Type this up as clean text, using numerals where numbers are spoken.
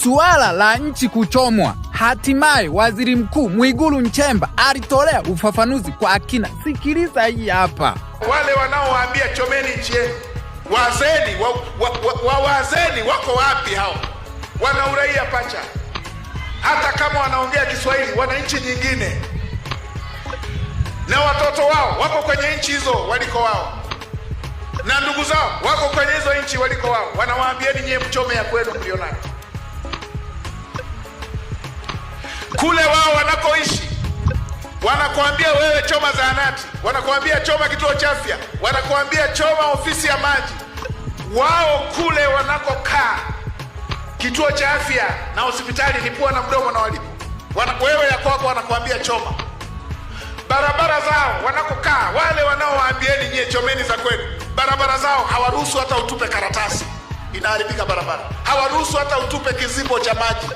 Suala la nchi kuchomwa, hatimaye Waziri Mkuu Mwigulu Nchemba alitolea ufafanuzi kwa kina. Sikiliza hii hapa. Wale wanaowaambia chomeni nchi yenu, wazeni wazeni wako wapi hao? Wana uraia pacha. Hata kama wanaongea Kiswahili, wana nchi nyingine, na watoto wao wako kwenye nchi hizo waliko wao, na ndugu zao wako kwenye hizo nchi waliko wao. Wanawaambieni nyie mchome ya kwenu mlionayo kule wao wanakoishi. Wanakuambia wewe choma zahanati, wanakuambia choma kituo cha afya, wanakuambia choma ofisi ya maji. Wao kule wanakokaa, kituo cha afya na hospitali ni pua na mdomo na walipo. Wewe ya kwako wanakuambia choma. Barabara zao wanakokaa, wale wanaowaambieni nyie chomeni za kwenu, barabara zao hawaruhusu hata utupe karatasi, inaharibika barabara. Hawaruhusu hata utupe kizibo cha maji.